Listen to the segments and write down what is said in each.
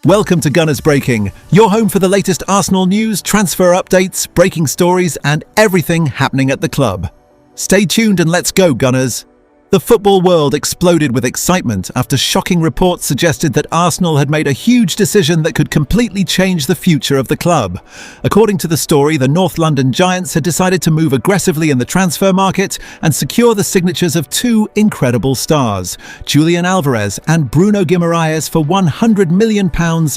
Welcome to Gunners Breaking, your home for the latest Arsenal news, transfer updates, breaking stories, and everything happening at the club. Stay tuned and let's go, Gunners! The football world exploded with excitement after shocking reports suggested that Arsenal had made a huge decision that could completely change the future of the club. According to the story, the North London Giants had decided to move aggressively in the transfer market and secure the signatures of two incredible stars, Julian Alvarez and Bruno Guimaraes, for £100 million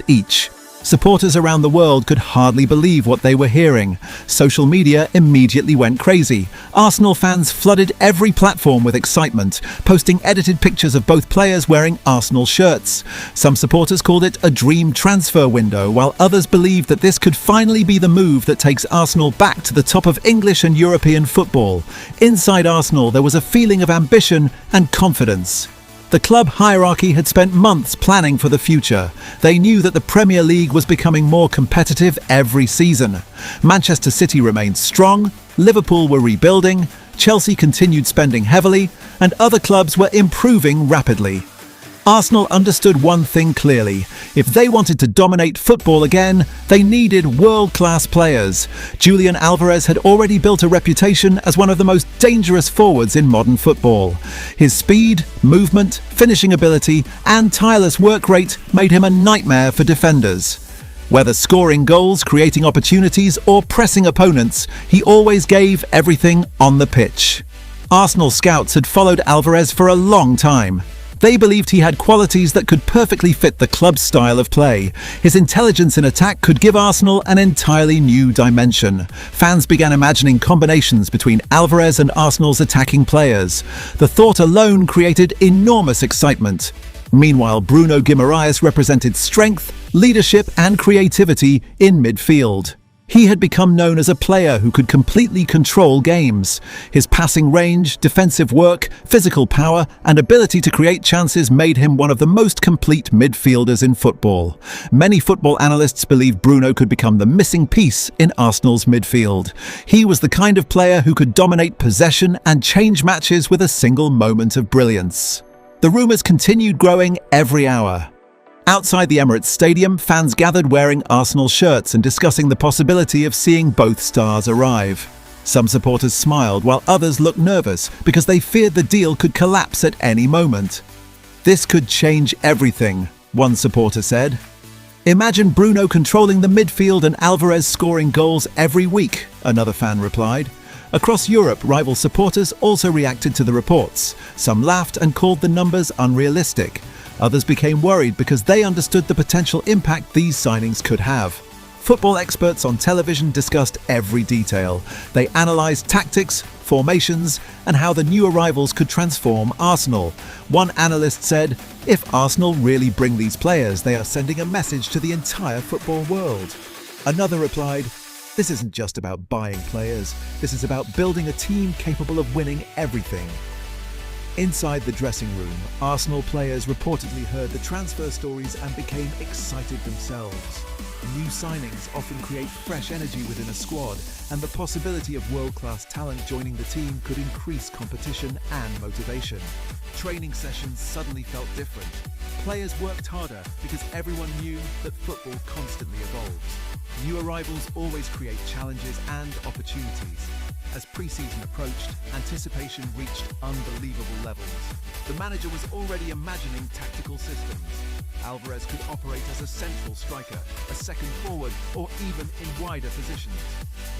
each. Supporters around the world could hardly believe what they were hearing. Social media immediately went crazy. Arsenal fans flooded every platform with excitement, posting edited pictures of both players wearing Arsenal shirts. Some supporters called it a dream transfer window, while others believed that this could finally be the move that takes Arsenal back to the top of English and European football. Inside Arsenal, there was a feeling of ambition and confidence. The club hierarchy had spent months planning for the future. They knew that the Premier League was becoming more competitive every season. Manchester City remained strong, Liverpool were rebuilding, Chelsea continued spending heavily, and other clubs were improving rapidly. Arsenal understood one thing clearly. If they wanted to dominate football again, they needed world-class players. Julian Alvarez had already built a reputation as one of the most dangerous forwards in modern football. His speed, movement, finishing ability, and tireless work rate made him a nightmare for defenders. Whether scoring goals, creating opportunities, or pressing opponents, he always gave everything on the pitch. Arsenal scouts had followed Alvarez for a long time. They believed he had qualities that could perfectly fit the club's style of play. His intelligence in attack could give Arsenal an entirely new dimension. Fans began imagining combinations between Alvarez and Arsenal's attacking players. The thought alone created enormous excitement. Meanwhile, Bruno Guimaraes represented strength, leadership, and creativity in midfield. He had become known as a player who could completely control games. His passing range, defensive work, physical power, and ability to create chances made him one of the most complete midfielders in football. Many football analysts believed Bruno could become the missing piece in Arsenal's midfield. He was the kind of player who could dominate possession and change matches with a single moment of brilliance. The rumours continued growing every hour. Outside the Emirates Stadium, fans gathered wearing Arsenal shirts and discussing the possibility of seeing both stars arrive. Some supporters smiled while others looked nervous because they feared the deal could collapse at any moment. "This could change everything," one supporter said. "Imagine Bruno controlling the midfield and Alvarez scoring goals every week," another fan replied. Across Europe, rival supporters also reacted to the reports. Some laughed and called the numbers unrealistic. Others became worried because they understood the potential impact these signings could have. Football experts on television discussed every detail. They analysed tactics, formations, and how the new arrivals could transform Arsenal. One analyst said, "If Arsenal really bring these players, they are sending a message to the entire football world." Another replied, "This isn't just about buying players. This is about building a team capable of winning everything." Inside the dressing room, Arsenal players reportedly heard the transfer stories and became excited themselves. New signings often create fresh energy within a squad, and the possibility of world-class talent joining the team could increase competition and motivation. Training sessions suddenly felt different. Players worked harder because everyone knew that football constantly evolves. New arrivals always create challenges and opportunities. As pre-season approached, anticipation reached unbelievable levels. The manager was already imagining tactical systems. Alvarez could operate as a central striker, a second forward, or even in wider positions.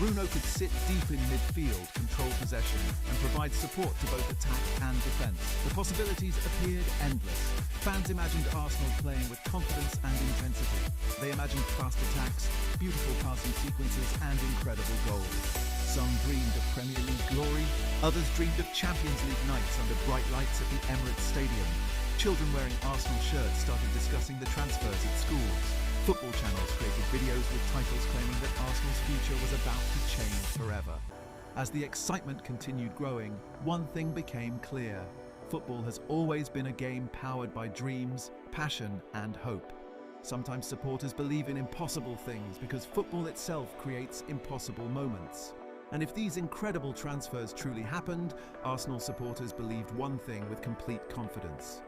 Bruno could sit deep in midfield, control possession, and provide support to both attack and defence. The possibilities appeared endless. Fans imagined Arsenal playing with confidence and intensity. They imagined fast attacks, beautiful passing sequences, and incredible goals. Some dreamed of Premier League glory, others dreamed of Champions League nights under bright lights at the Emirates Stadium. Children wearing Arsenal shirts started discussing the transfers at schools. Football channels created videos with titles claiming that Arsenal's future was about to change forever. As the excitement continued growing, one thing became clear. Football has always been a game powered by dreams, passion, and hope. Sometimes supporters believe in impossible things because football itself creates impossible moments. And if these incredible transfers truly happened, Arsenal supporters believed one thing with complete confidence.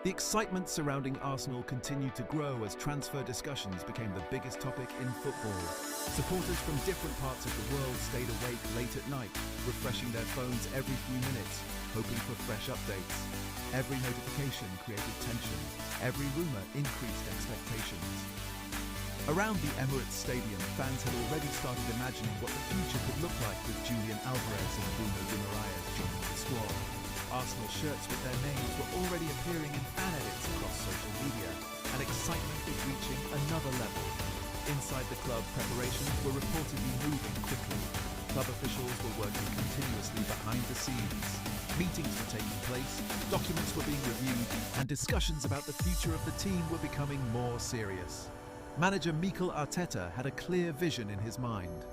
The excitement surrounding Arsenal continued to grow as transfer discussions became the biggest topic in football. Supporters from different parts of the world stayed awake late at night, refreshing their phones every few minutes, hoping for fresh updates. Every notification created tension. Every rumour increased expectations. Around the Emirates Stadium, fans had already started imagining what the future could look like with Julian Alvarez and Bruno Guimaraes joining the squad. Arsenal shirts with their names were already appearing in fan edits across social media, and excitement was reaching another level. Inside the club, preparations were reportedly moving quickly. Club officials were working continuously behind the scenes. Meetings were taking place, documents were being reviewed, and discussions about the future of the team were becoming more serious. Manager Mikel Arteta had a clear vision in his mind.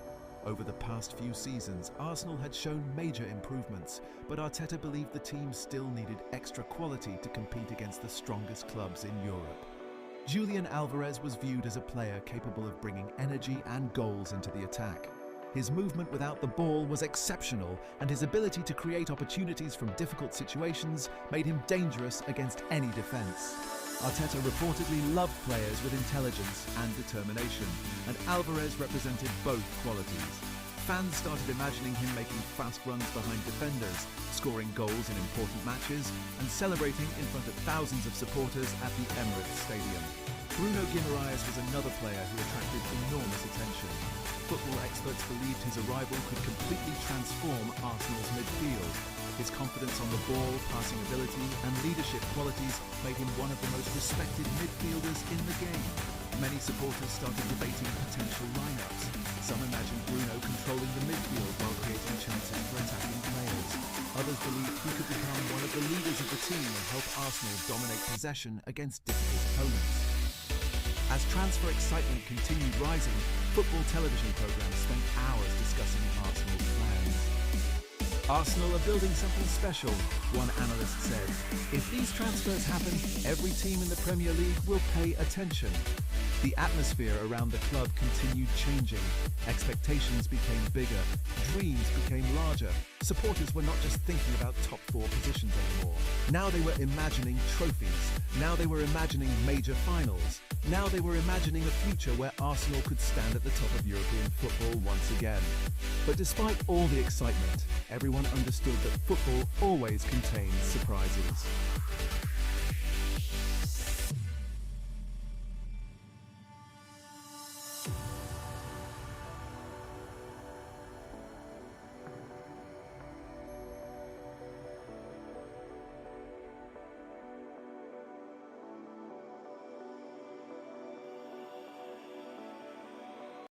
Over the past few seasons, Arsenal had shown major improvements, but Arteta believed the team still needed extra quality to compete against the strongest clubs in Europe. Julian Alvarez was viewed as a player capable of bringing energy and goals into the attack. His movement without the ball was exceptional, and his ability to create opportunities from difficult situations made him dangerous against any defence. Arteta reportedly loved players with intelligence and determination, and Alvarez represented both qualities. Fans started imagining him making fast runs behind defenders, scoring goals in important matches, and celebrating in front of thousands of supporters at the Emirates Stadium. Bruno Guimaraes was another player who attracted enormous attention. Football experts believed his arrival could completely transform Arsenal's midfield. His confidence on the ball, passing ability, and leadership qualities made him one of the most respected midfielders in the game. Many supporters started debating potential lineups. Some imagined Bruno controlling the midfield while creating chances for attacking players. Others believed he could become one of the leaders of the team and help Arsenal dominate possession against difficult opponents. As transfer excitement continued rising, football television programmes spent hours discussing Arsenal's plans. Arsenal are building something special, one analyst said. If these transfers happen, every team in the Premier League will pay attention. The atmosphere around the club continued changing. Expectations became bigger. Dreams became larger. Supporters were not just thinking about top four positions anymore. Now they were imagining trophies. Now they were imagining major finals. Now they were imagining a future where Arsenal could stand at the top of European football once again. But despite all the excitement, everyone understood that football always contains surprises.